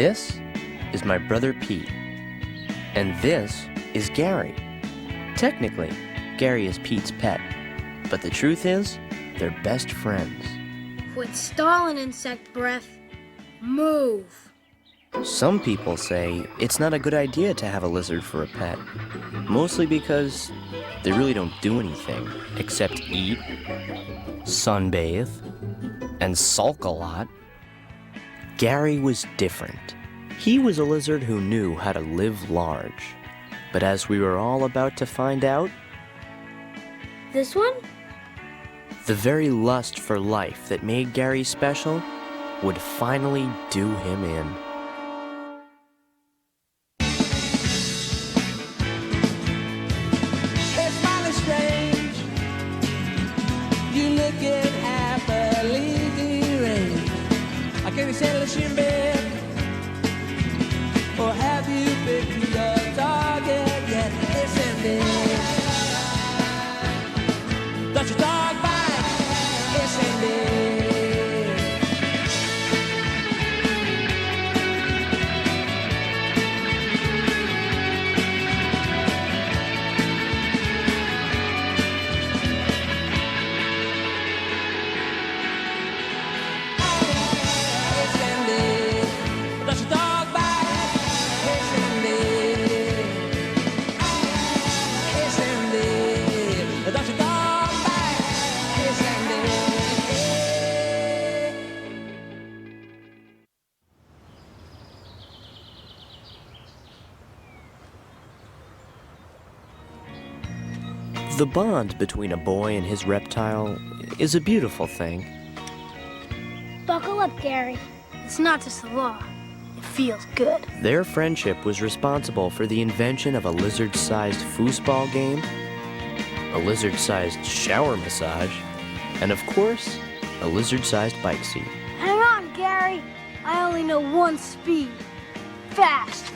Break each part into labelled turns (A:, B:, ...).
A: This is my brother Pete. And this is Gary. Technically, Gary is Pete's pet. But the truth is, they're best friends.
B: Quit stalling, insect breath. Move.
A: Some people say it's not a good idea to have a lizard for a pet. Mostly because they really don't do anything except eat, sunbathe, and sulk a lot. Gary was different. He was a lizard who knew how to live large. But as we were all about to find out,
B: This one?
A: the very lust for life that made Gary special would finally do him in.
C: It's mighty strange. You looking happily deranged. I can't settle in bed. Or have you picked your target yet? It's ended. Does your dog bite? It's ended. It's ended. Does your dog bite? It's ended. It's ended. Does your dog bite? It's ended.
A: The bond between a boy and his reptile is a beautiful thing.
B: Buckle up, Gary. It's not just the law. It feels good.
A: Their friendship was responsible for the invention of a lizard-sized foosball game, a lizard-sized shower massage, and of course, a lizard-sized bike seat.
B: Hang on, Gary. I only know one speed. Fast.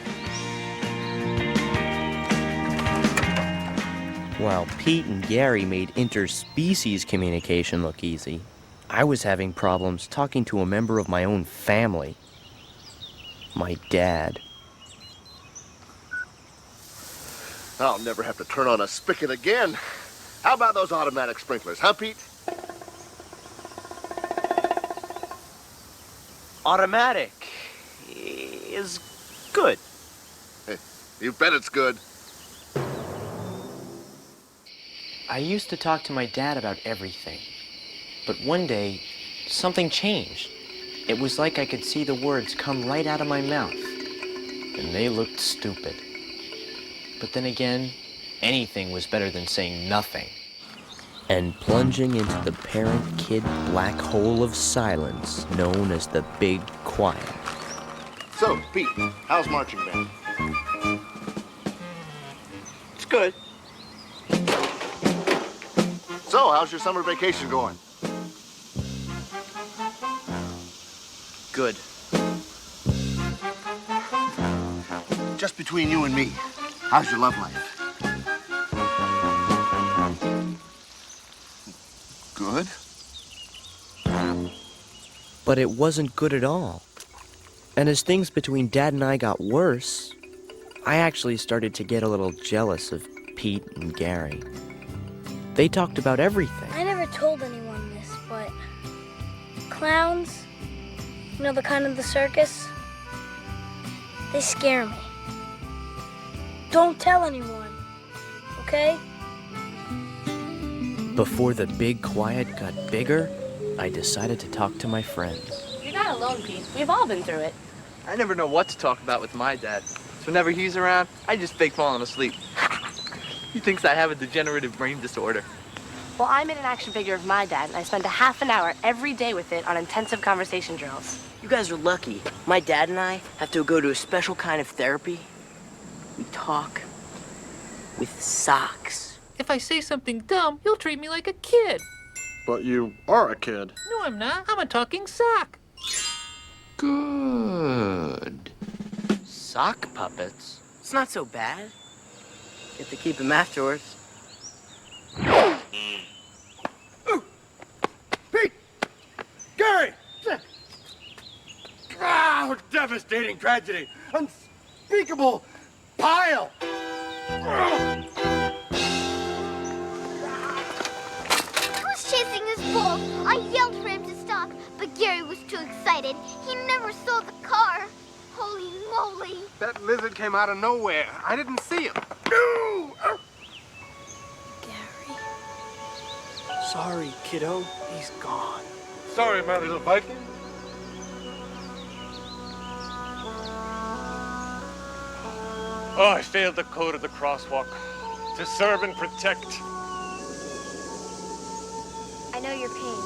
A: While Pete and Gary made interspecies communication look easy, I was having problems talking to a member of my own family. My dad.
D: I'll never have to turn on a spigot again. How about those automatic sprinklers, huh, Pete?
A: Automatic is good.
D: Hey, you bet it's good.
A: I used to talk to my dad about everything. But one day, something changed. It was like I could see the words come right out of my mouth. And they looked stupid. But then again, anything was better than saying nothing. And plunging into the parent-kid black hole of silence known as the Big Quiet.
D: So, Pete, how's marching band?
A: It's good.
D: So, how's your summer vacation going?
A: Good.
D: Just between you and me, how's your love life? Good?
A: But it wasn't good at all. And as things between Dad and I got worse, I actually started to get a little jealous of Pete and Gary. They talked about everything.
B: I never told anyone this, but clowns, you know, the kind of the circus, they scare me. Don't tell anyone, okay?
A: Before the Big Quiet got bigger, I decided to talk to my friends.
E: You're not alone, Pete. We've all been through it.
F: I never know what to talk about with my dad. So whenever he's around, I just fake falling asleep. He thinks I have a degenerative brain disorder.
E: Well, I made an action figure of my dad, and I spent a half an hour every day with it on intensive conversation drills.
G: You guys are lucky. My dad and I have to go to a special kind of therapy. We talk with socks.
H: If I say something dumb, he'll treat me like a kid.
D: But you are a kid.
H: No, I'm not. I'm a talking sock.
A: Good. Sock puppets?
G: It's not so bad. Get to keep him afterwards.
D: Pete! Gary! Oh, devastating tragedy. Unspeakable pile.
I: He was chasing his bull. I yelled for him to stop, but Gary was too excited. He never saw the car. Holy moly.
J: That lizard came out of nowhere. I didn't see him.
B: Gary.
A: Sorry, kiddo. He's gone.
J: Sorry, my little Viking.
K: Oh, I failed the code of the crosswalk. To serve and protect.
I: I know your pain.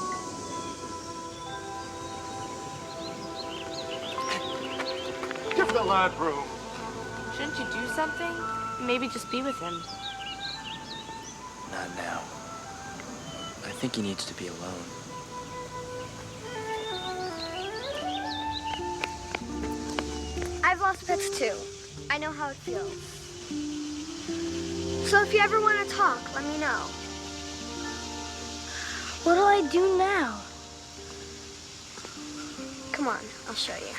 J: Give the lad room.
E: Shouldn't you do something? Maybe just be with him.
A: Not now. I think he needs to be alone.
B: I've lost pets too. I know how it feels. So if you ever want to talk, let me know. What do I do now? Come on, I'll show you.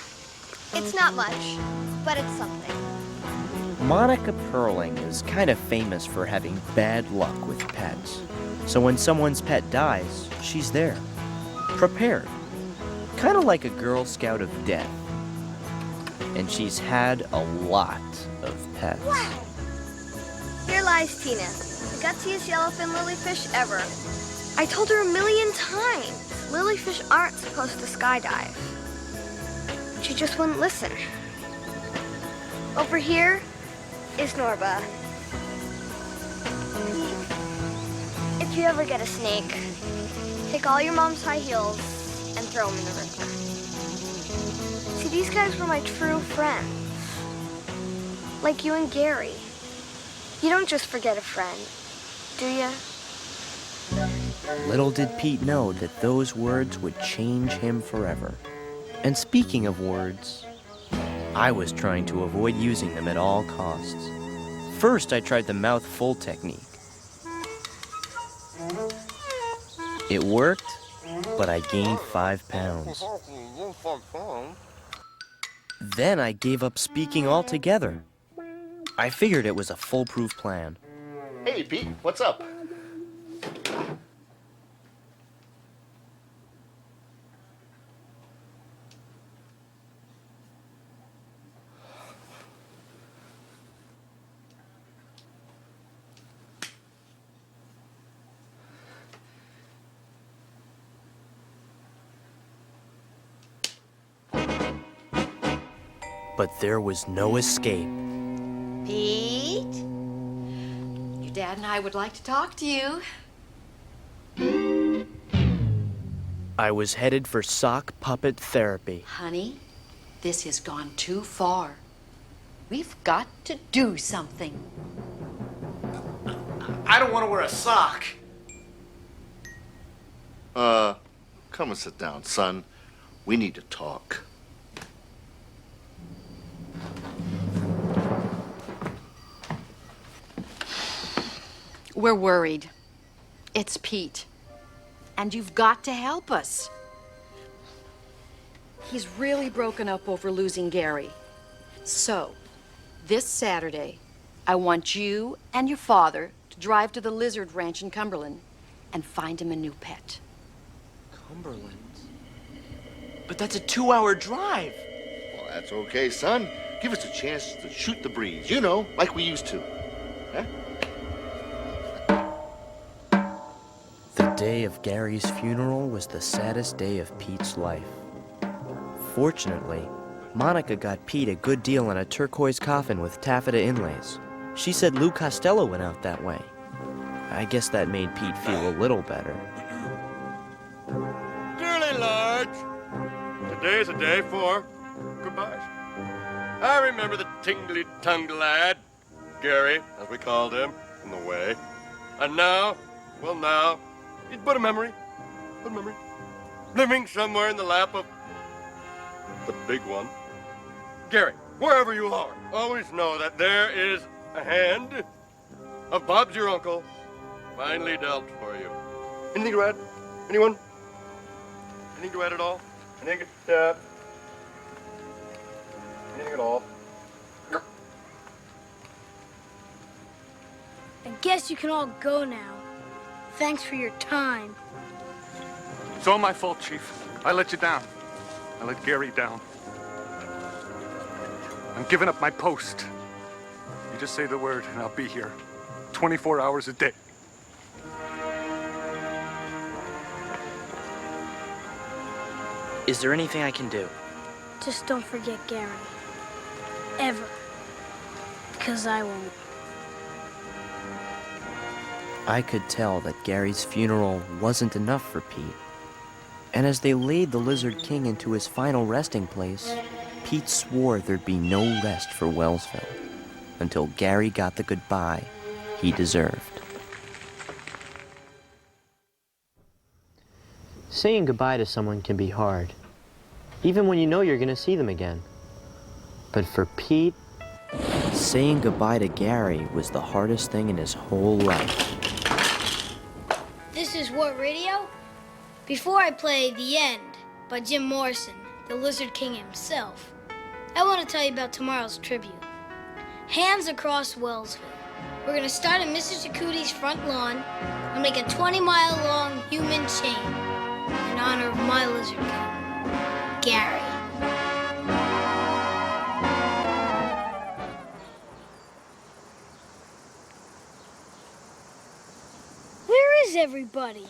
I: It's not much, but it's something.
A: Monica Perling is kind of famous for having bad luck with pets. So when someone's pet dies, she's there, prepared. Kind of like a Girl Scout of death. And she's had a lot of pets.
B: Wow! Here lies Tina, the gutsiest yellowfin lilyfish ever. I told her 1,000,000 times, lilyfish aren't supposed to skydive. She just wouldn't listen. Over here is Norba. If you ever get a snake, take all your mom's high heels and throw them in the river. See, these guys were my true friends. Like you and Gary. You don't just forget a friend, do you?
A: Little did Pete know that those words would change him forever. And speaking of words, I was trying to avoid using them at all costs. First, I tried the mouth full technique. It worked, but I gained 5 pounds. Then I gave up speaking altogether. I figured it was a foolproof plan.
D: Hey, Pete, what's up?
A: But there was no escape.
L: Pete? Your dad and I would like to talk to you.
A: I was headed for sock puppet therapy.
L: Honey, this has gone too far. We've got to do something.
J: I don't want to wear a sock.
D: Come and sit down, son. We need to talk.
L: We're worried. It's Pete. And you've got to help us. He's really broken up over losing Gary. So, this Saturday, I want you and your father to drive to the Lizard Ranch in Cumberland and find him a new pet.
A: Cumberland? But that's a 2-hour drive.
D: Well, that's okay, son. Give us a chance to shoot the breeze, you know, like we used to. Huh?
A: The day of Gary's funeral was the saddest day of Pete's life. Fortunately, Monica got Pete a good deal on a turquoise coffin with taffeta inlays. She said Lou Costello went out that way. I guess that made Pete feel a little better.
J: Dearly large, today's a day for goodbyes. I remember the tingly-tongued lad, Gary, as we called him, in the way. And now, well now, he's but a memory, living somewhere in the lap of the big one. Gary, wherever you are, always know that there is a hand of Bob's your uncle, finely dealt for you. Anything to add? Anyone? Anything to add at all? Anything? Anything at all.
B: I guess you can all go now. Thanks for your time.
K: It's all my fault, Chief. I let you down. I let Gary down. I'm giving up my post. You just say the word and I'll be here. 24 hours a day.
A: Is there anything I can do?
B: Just don't forget Gary. Ever. Because I won't.
A: I could tell that Gary's funeral wasn't enough for Pete. And as they laid the Lizard King into his final resting place, Pete swore there'd be no rest for Wellsville until Gary got the goodbye he deserved. Saying goodbye to someone can be hard, even when you know you're gonna see them again. But for Pete, saying goodbye to Gary was the hardest thing in his whole life.
B: This is What Radio? Before I play The End by Jim Morrison, the Lizard King himself, I want to tell you about tomorrow's tribute. Hands across Wellsville. We're going to start at Mr. Chakuti's front lawn and make a 20-mile-long human chain in honor of my Lizard King, Gary. Where is everybody?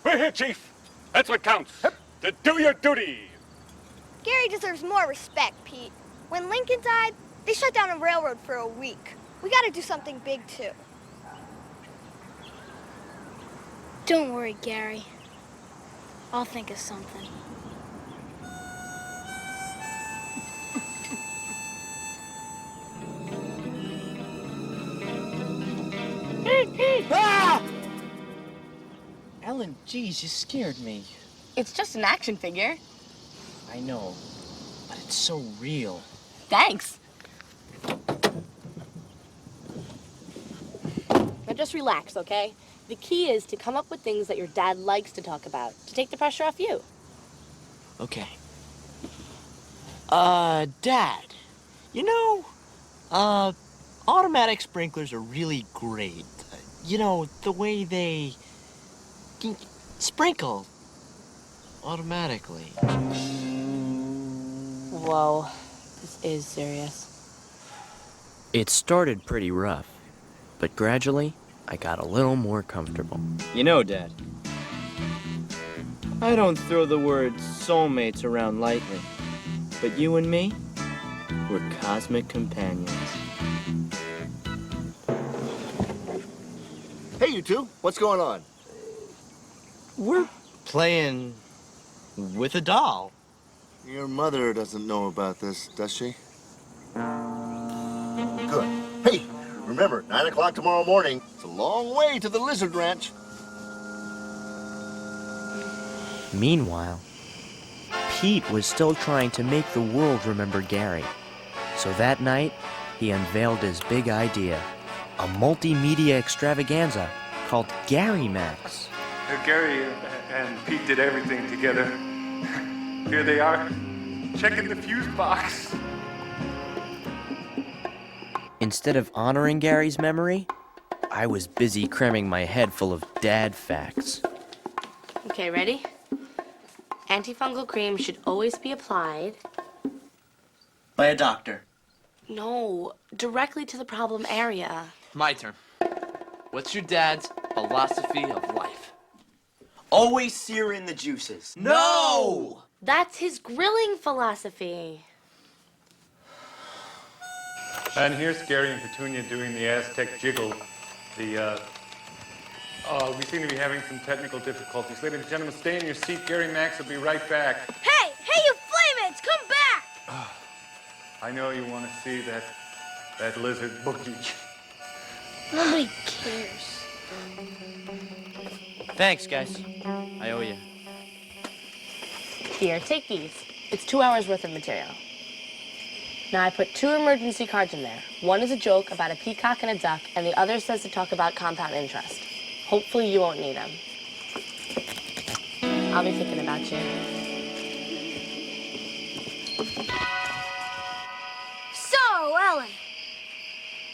K: We're here, Chief. That's what counts. To do your duty.
I: Gary deserves more respect, Pete. When Lincoln died, they shut down a railroad for a week. We gotta do something big, too.
B: Don't worry, Gary. I'll think of something.
A: Ah! Ellen, geez, you scared me.
E: It's just an action figure.
A: I know, but it's so real.
E: Thanks. Now just relax, okay? The key is to come up with things that your dad likes to talk about, to take the pressure off you.
A: Okay. Dad, you know, automatic sprinklers are really great. You know, the way they sprinkle automatically.
E: Whoa, this is serious.
A: It started pretty rough, but gradually, I got a little more comfortable.
M: You know, Dad, I don't throw the word soulmates around lightly, but you and me, we're cosmic companions.
D: Hey, you two, what's going on?
M: We're playing with a doll.
D: Your mother doesn't know about this, does she? Good. Hey, remember, 9 o'clock tomorrow morning. It's a long way to the Lizard Ranch.
A: Meanwhile, Pete was still trying to make the world remember Gary. So that night, he unveiled his big idea, a multimedia extravaganza called Gary Max.
K: Gary and Pete did everything together. Here they are, checking the fuse box.
A: Instead of honoring Gary's memory, I was busy cramming my head full of dad facts.
E: Okay, ready? Antifungal cream should always be applied.
M: By a doctor.
E: No, directly to the problem area.
F: My turn. What's your dad's philosophy of life?
M: Always sear in the juices.
F: No!
E: That's his grilling philosophy.
K: And here's Gary and Petunia doing the Aztec jiggle. We seem to be having some technical difficulties. Ladies and gentlemen, stay in your seat. Gary Max will be right back.
B: Hey, you Flaymates, come back!
K: I know you want to see that lizard boogie.
B: Nobody cares.
M: Thanks, guys. I owe you.
E: Here, take these. It's 2 hours worth of material. Now, I put 2 emergency cards in there. One is a joke about a peacock and a duck, and the other says to talk about compound interest. Hopefully you won't need them. I'll be thinking about you.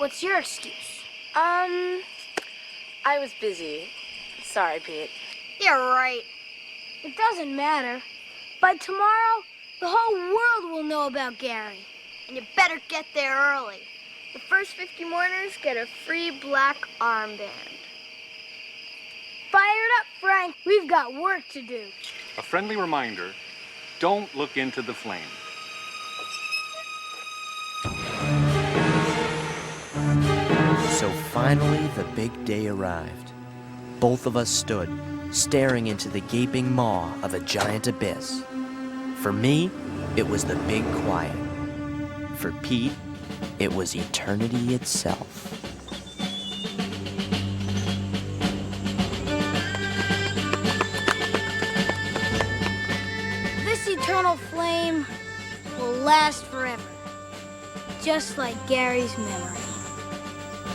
B: What's your excuse?
E: I was busy. Sorry, Pete.
B: You're right. It doesn't matter. By tomorrow, the whole world will know about Gary.
I: And you better get there early. The first 50 mourners get a free black armband.
B: Fire it up, Frank. We've got work to do.
K: A friendly reminder, don't look into the flame.
A: So finally, the big day arrived. Both of us stood, staring into the gaping maw of a giant abyss. For me, it was the big quiet. For Pete, it was eternity itself.
B: This eternal flame will last forever. Just like Gary's memory.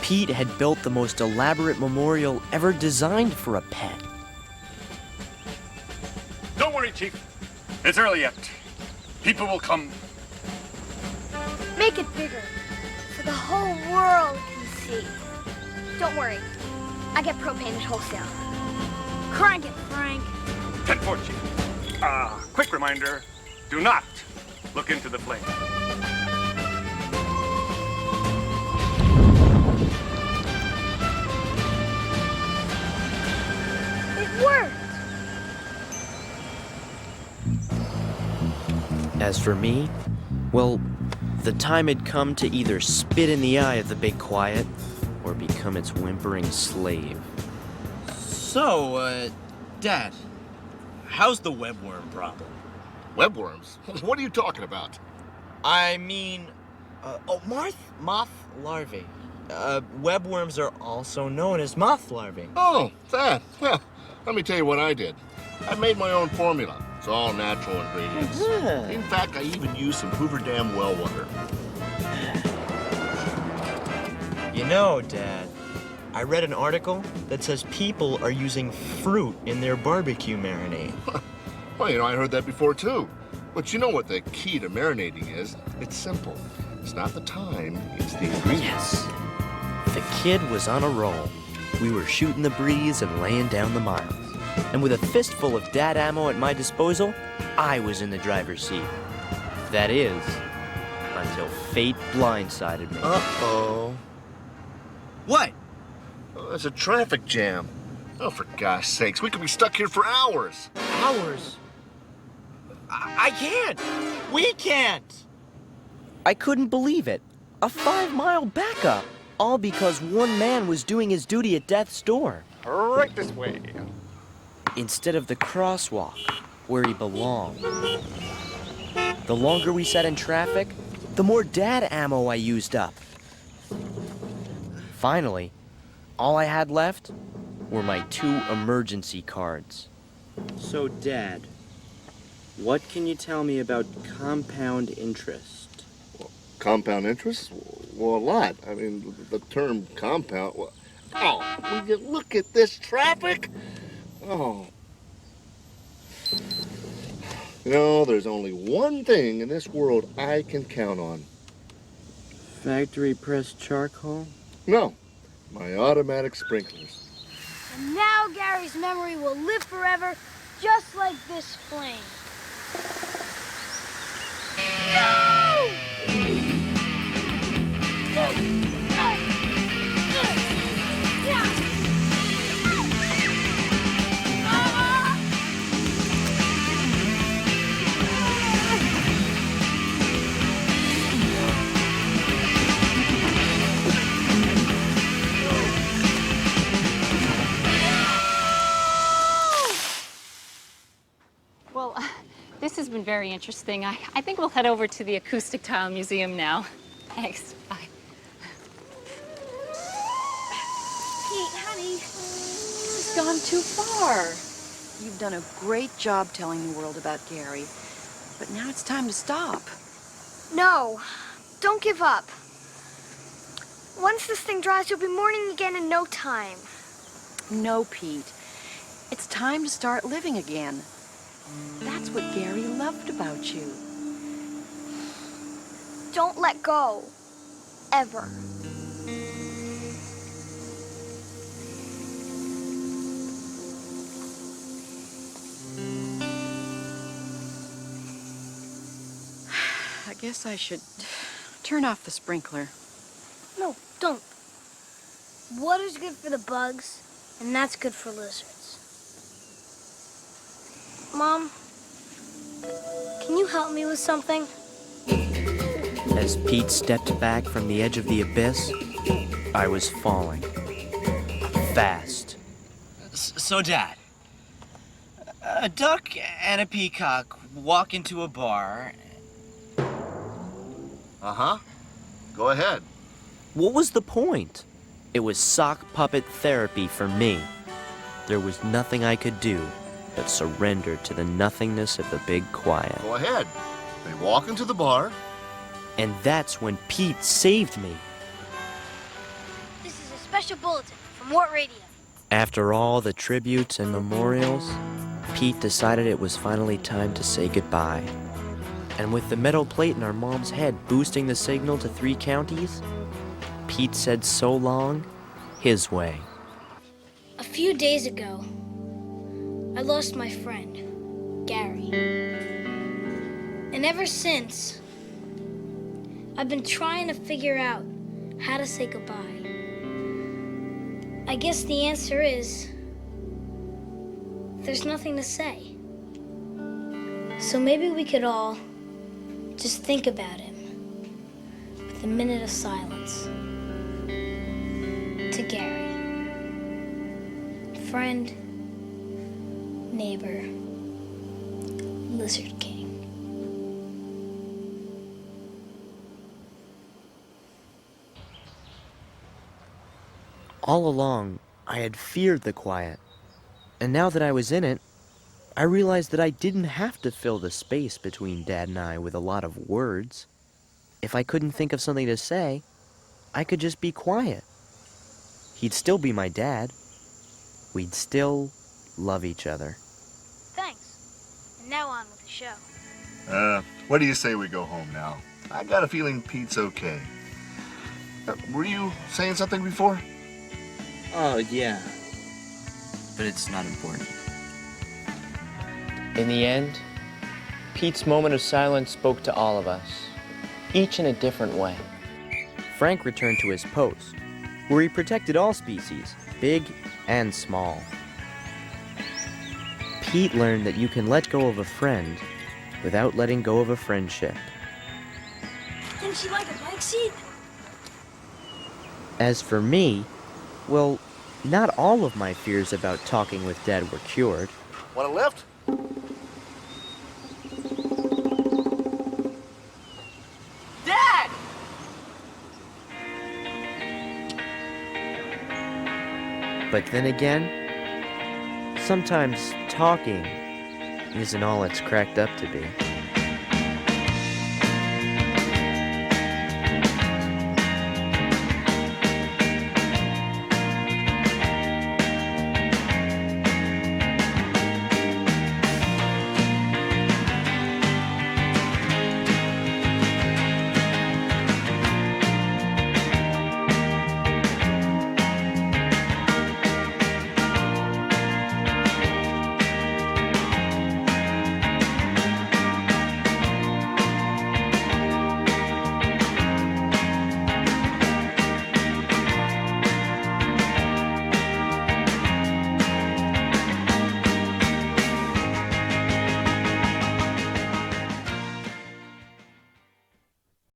A: Pete had built the most elaborate memorial ever designed for a pet.
K: Don't worry, Chief. It's early yet. People will come.
I: Make it bigger, so the whole world can see. Don't worry, I get propane at wholesale.
B: Crank it, Frank.
K: 10-4, Chief. Quick reminder, do not look into the flame.
B: It worked.
A: As for me, well, the time had come to either spit in the eye of the big quiet or become its whimpering slave.
N: So, Dad, how's the webworm problem?
D: Webworms? What are you talking about?
N: I mean, moth larvae. Webworms are also known as moth larvae.
D: Oh, that. Well, let me tell you what I did. I made my own formula. It's all natural ingredients. In fact, I even used some Hoover Dam well water.
M: You know, Dad, I read an article that says people are using fruit in their barbecue marinade.
D: Well, you know, I heard that before, too. But you know what the key to marinating is? It's simple. It's not the time, it's the ingredients.
A: Yes. The kid was on a roll. We were shooting the breeze and laying down the miles. And with a fistful of dad ammo at my disposal, I was in the driver's seat. That is, until fate blindsided me.
D: Uh-oh.
N: What?
D: Oh, there's a traffic jam. Oh, for gosh sakes, we could be stuck here for hours.
N: Hours? I can't. We can't.
A: I couldn't believe it. A 5-mile backup. All because one man was doing his duty at death's door.
K: Right this way.
A: Instead of the crosswalk, where he belonged. The longer we sat in traffic, the more dad ammo I used up. Finally, all I had left were my 2 emergency cards.
M: So, Dad, what can you tell me about compound interest?
D: Compound interest? Well, a lot. I mean, the term compound... Well, oh, will you look at this traffic? Oh. You know, there's only one thing in this world I can count on.
M: Factory pressed charcoal?
D: No, my automatic sprinklers.
B: And now Gary's memory will live forever, just like this flame. No!
O: Well, this has been very interesting. I think we'll head over to the Acoustic Tile Museum now. Thanks. Bye.
L: Pete, honey, this has gone too far. You've done a great job telling the world about Gary, but now it's time to stop.
I: No, don't give up. Once this thing dries, you'll be mourning again in no time.
L: No, Pete. It's time to start living again. That's what Gary loved about you.
I: Don't let go. Ever.
L: I guess I should turn off the sprinkler.
B: No, don't. Water's good for the bugs, and that's good for lizards. Mom, can you help me with something?
A: As Pete stepped back from the edge of the abyss, I was falling. Fast.
M: So, Dad, a duck and a peacock walk into a bar.
D: Uh-huh. Go ahead.
A: What was the point? It was sock puppet therapy for me. There was nothing I could do but surrender to the nothingness of the big quiet.
D: Go ahead. They walk into the bar.
A: And that's when Pete saved me.
B: This is a special bulletin from What Radio.
A: After all the tributes and memorials, Pete decided it was finally time to say goodbye. And with the metal plate in our mom's head boosting the signal to 3 counties, Pete said so long, his way.
B: A few days ago, I lost my friend, Gary. And ever since, I've been trying to figure out how to say goodbye. I guess the answer is, there's nothing to say. So maybe we could all just think about him with a minute of silence. To Gary. Friend, neighbor, Lizard King.
A: All along, I had feared the quiet. And now that I was in it, I realized that I didn't have to fill the space between Dad and I with a lot of words. If I couldn't think of something to say, I could just be quiet. He'd still be my dad. We'd still love each other.
B: Thanks. And now on with the show.
D: What do you say we go home now? I got a feeling Pete's okay. Were you saying something before?
M: Oh, yeah. But it's not important.
A: In the end, Pete's moment of silence spoke to all of us, each in a different way. Frank returned to his post, where he protected all species, big and small. Pete learned that you can let go of a friend without letting go of a friendship.
B: Didn't she like a bike seat?
A: As for me, well, not all of my fears about talking with Dad were cured.
D: Want a lift?
G: Dad!
A: But then again, sometimes talking isn't all it's cracked up to be.